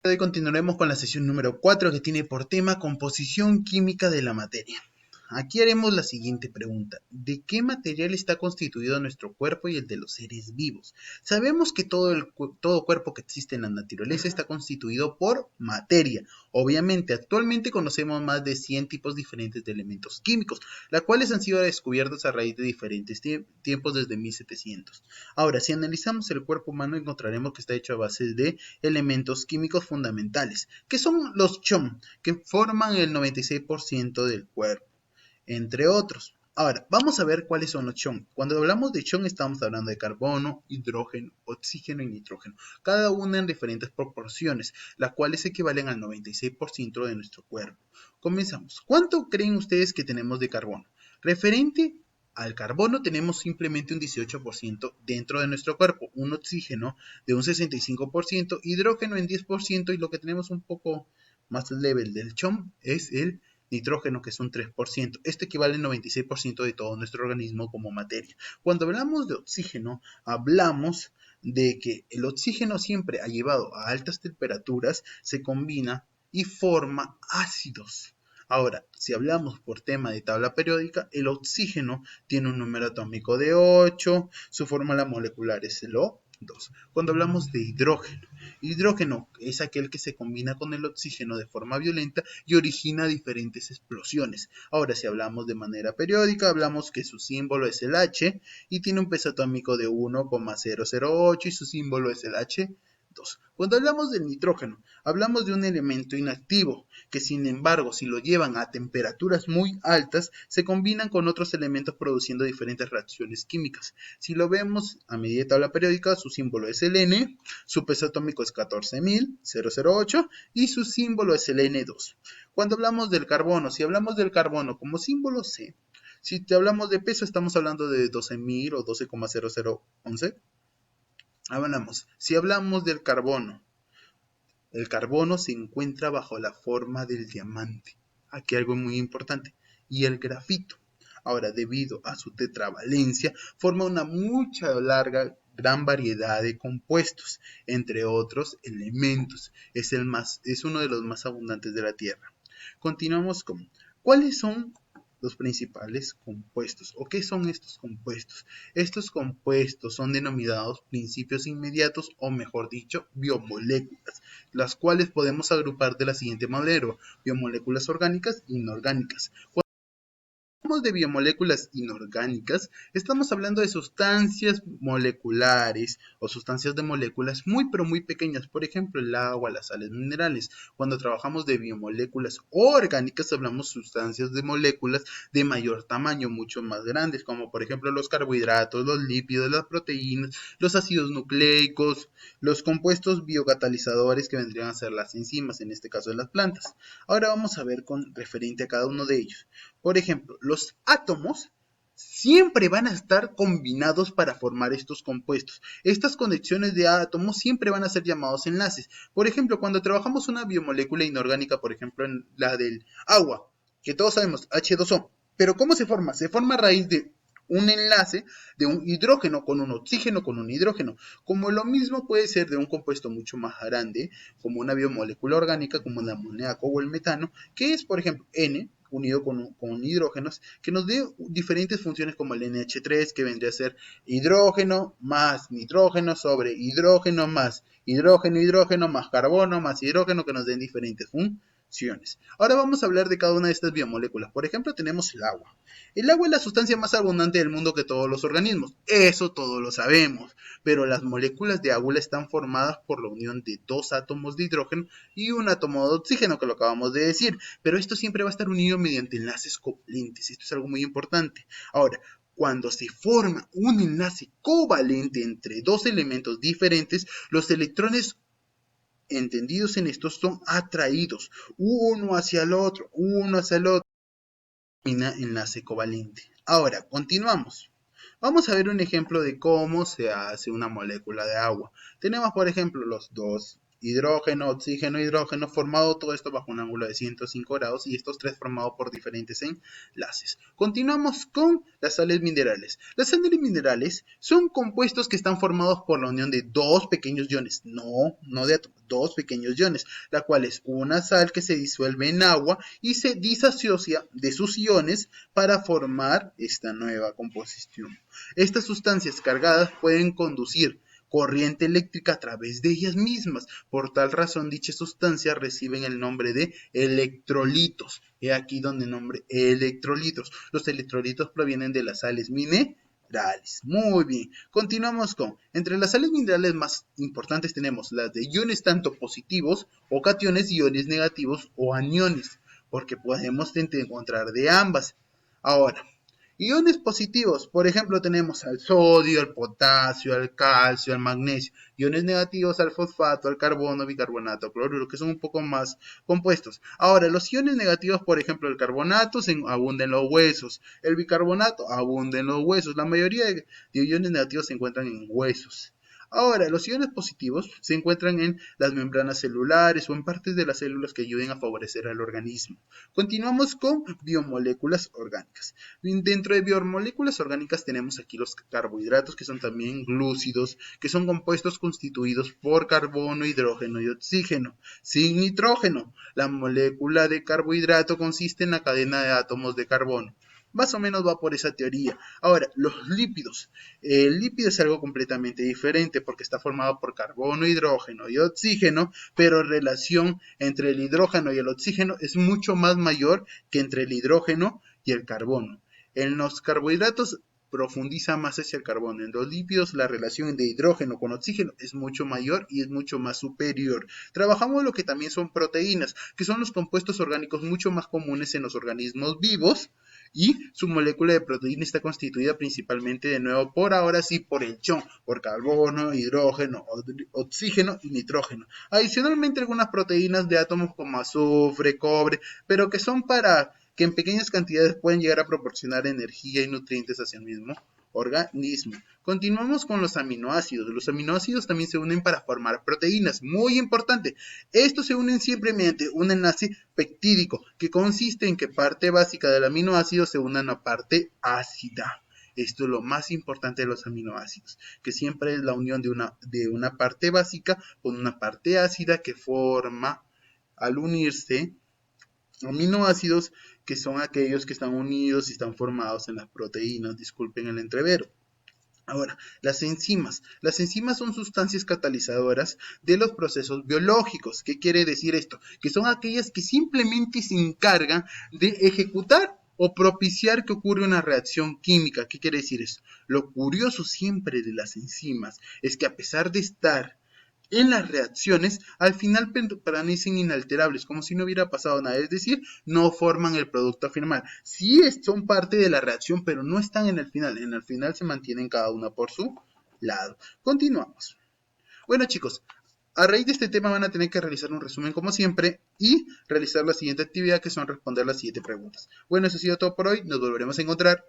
Hoy continuaremos con la sesión número 4 que tiene por tema composición química de la materia. Aquí haremos la siguiente pregunta. ¿De qué material está constituido nuestro cuerpo y el de los seres vivos? Sabemos que todo cuerpo que existe en la naturaleza está constituido por materia. Obviamente, actualmente conocemos más de 100 tipos diferentes de elementos químicos, las cuales han sido descubiertos a raíz de diferentes tiempos desde 1700. Ahora, si analizamos el cuerpo humano, encontraremos que está hecho a base de elementos químicos fundamentales, que son los CHOM, que forman el 96% del cuerpo, entre otros. Ahora, vamos a ver cuáles son los CHON. Cuando hablamos de CHON estamos hablando de carbono, hidrógeno, oxígeno y nitrógeno, cada una en diferentes proporciones, las cuales equivalen al 96% de nuestro cuerpo. Comenzamos. ¿Cuánto creen ustedes que tenemos de carbono? Referente al carbono tenemos simplemente un 18% dentro de nuestro cuerpo, un oxígeno de un 65%, hidrógeno en 10% y lo que tenemos un poco más leve del CHOM es el nitrógeno, que es un 3%. Esto equivale al 96% de todo nuestro organismo como materia. Cuando hablamos de oxígeno, hablamos de que el oxígeno siempre ha llevado a altas temperaturas, se combina y forma ácidos. Ahora, si hablamos por tema de tabla periódica, el oxígeno tiene un número atómico de 8, su fórmula molecular es el O2. Cuando hablamos de hidrógeno es aquel que se combina con el oxígeno de forma violenta y origina diferentes explosiones. Ahora, si hablamos de manera periódica, hablamos que su símbolo es el H y tiene un peso atómico de 1,008 y su símbolo es el H2. Cuando hablamos del nitrógeno, hablamos de un elemento inactivo que, sin embargo, si lo llevan a temperaturas muy altas, se combinan con otros elementos produciendo diferentes reacciones químicas. Si lo vemos a medida de tabla periódica, su símbolo es el N, su peso atómico es 14.008 y su símbolo es el N2. Cuando hablamos del carbono, si hablamos del carbono como símbolo C, si te hablamos de peso, estamos hablando de 12.000 o 12,0011. Si hablamos del carbono, el carbono se encuentra bajo la forma del diamante. Aquí algo muy importante. Y el grafito. Ahora, debido a su tetravalencia, forma una gran variedad de compuestos, entre otros elementos. Es uno de los más abundantes de la Tierra. Continuamos con, ¿cuáles son los principales compuestos? ¿O qué son estos compuestos? Estos compuestos son denominados principios inmediatos o, mejor dicho, biomoléculas, las cuales podemos agrupar de la siguiente manera: biomoléculas orgánicas e inorgánicas. Cuando hablamos de biomoléculas inorgánicas, estamos hablando de sustancias moleculares o sustancias de moléculas muy pero muy pequeñas, por ejemplo el agua, las sales minerales. Cuando trabajamos de biomoléculas orgánicas, hablamos de sustancias de moléculas de mayor tamaño, mucho más grandes, como por ejemplo los carbohidratos, los lípidos, las proteínas, los ácidos nucleicos, los compuestos biocatalizadores que vendrían a ser las enzimas, en este caso de las plantas. Ahora vamos a ver con referente a cada uno de ellos. Por ejemplo, los átomos siempre van a estar combinados para formar estos compuestos. Estas conexiones de átomos siempre van a ser llamados enlaces. Por ejemplo, cuando trabajamos una biomolécula inorgánica, por ejemplo, en la del agua, que todos sabemos, H2O. Pero ¿cómo se forma? Se forma a raíz de un enlace de un hidrógeno con un oxígeno con un hidrógeno. Como lo mismo puede ser de un compuesto mucho más grande, como una biomolécula orgánica, como el amoníaco o el metano, que es, por ejemplo, N unido con hidrógenos, que nos dé diferentes funciones como el NH3, que vendría a ser hidrógeno más nitrógeno sobre hidrógeno más hidrógeno, hidrógeno más carbono más hidrógeno, que nos den diferentes funciones. Ahora vamos a hablar de cada una de estas biomoléculas. Por ejemplo, tenemos el agua. El agua es la sustancia más abundante del mundo que todos los organismos. Eso todos lo sabemos. Pero las moléculas de agua están formadas por la unión de dos átomos de hidrógeno y un átomo de oxígeno, que lo acabamos de decir. Pero esto siempre va a estar unido mediante enlaces covalentes. Esto es algo muy importante. Ahora, cuando se forma un enlace covalente entre dos elementos diferentes, los electrones entendidos en estos son atraídos uno hacia el otro, enlace covalente. Ahora, continuamos. Vamos a ver un ejemplo de cómo se hace una molécula de agua. Tenemos, por ejemplo, los dos hidrógeno, oxígeno, hidrógeno, formado todo esto bajo un ángulo de 105 grados y estos tres formados por diferentes enlaces. Continuamos con las sales minerales. Las sales minerales son compuestos que están formados por la unión de dos pequeños iones, no de átomos, dos pequeños iones, la cual es una sal que se disuelve en agua y se disasocia de sus iones para formar esta nueva composición. Estas sustancias cargadas pueden conducir corriente eléctrica a través de ellas mismas. Por tal razón, dichas sustancias reciben el nombre de electrolitos. He aquí donde el nombre electrolitos. Los electrolitos provienen de las sales minerales. Muy bien. Continuamos con, entre las sales minerales más importantes tenemos las de iones tanto positivos o cationes, iones negativos o aniones, porque podemos encontrar de ambas. Ahora, iones positivos, por ejemplo, tenemos al sodio, al potasio, al calcio, al magnesio. Iones negativos al fosfato, al carbono, bicarbonato, cloruro, que son un poco más compuestos. Ahora, los iones negativos, por ejemplo, el carbonato abunda en los huesos. El bicarbonato abunda en los huesos. La mayoría de iones negativos se encuentran en huesos. Ahora, los iones positivos se encuentran en las membranas celulares o en partes de las células que ayuden a favorecer al organismo. Continuamos con biomoléculas orgánicas. Dentro de biomoléculas orgánicas tenemos aquí los carbohidratos, que son también glúcidos, que son compuestos constituidos por carbono, hidrógeno y oxígeno. Sin nitrógeno, la molécula de carbohidrato consiste en la cadena de átomos de carbono. Más o menos va por esa teoría. Ahora, los lípidos. El lípido es algo completamente diferente porque está formado por carbono, hidrógeno y oxígeno, pero la relación entre el hidrógeno y el oxígeno es mucho más mayor que entre el hidrógeno y el carbono. En los carbohidratos profundiza más hacia el carbono. En los lípidos la relación de hidrógeno con oxígeno es mucho mayor y es mucho más superior. Trabajamos lo que también son proteínas, que son los compuestos orgánicos mucho más comunes en los organismos vivos, y su molécula de proteína está constituida principalmente, de nuevo, por ahora sí, por el chon, por carbono, hidrógeno, oxígeno y nitrógeno. Adicionalmente, algunas proteínas de átomos como azufre, cobre, pero que son para que en pequeñas cantidades pueden llegar a proporcionar energía y nutrientes hacia el mismo organismo. Continuamos con los aminoácidos. Los aminoácidos también se unen para formar proteínas. Muy importante. Estos se unen siempre mediante un enlace peptídico, que consiste en que parte básica del aminoácido se una a una parte ácida. Esto es lo más importante de los aminoácidos, que siempre es la unión de una parte básica con una parte ácida que forma, al unirse, aminoácidos, que son aquellos que están unidos y están formados en las proteínas. Disculpen el entrevero. Ahora, las enzimas. Las enzimas son sustancias catalizadoras de los procesos biológicos. ¿Qué quiere decir esto? Que son aquellas que simplemente se encargan de ejecutar o propiciar que ocurra una reacción química. ¿Qué quiere decir eso? Lo curioso siempre de las enzimas es que, a pesar de estar en las reacciones, al final permanecen inalterables, como si no hubiera pasado nada, es decir, no forman el producto final. Sí son parte de la reacción, pero no están en el final se mantienen cada una por su lado. Continuamos. Bueno, chicos, a raíz de este tema van a tener que realizar un resumen como siempre y realizar la siguiente actividad, que son responder las siguientes preguntas. Bueno, eso ha sido todo por hoy, nos volveremos a encontrar.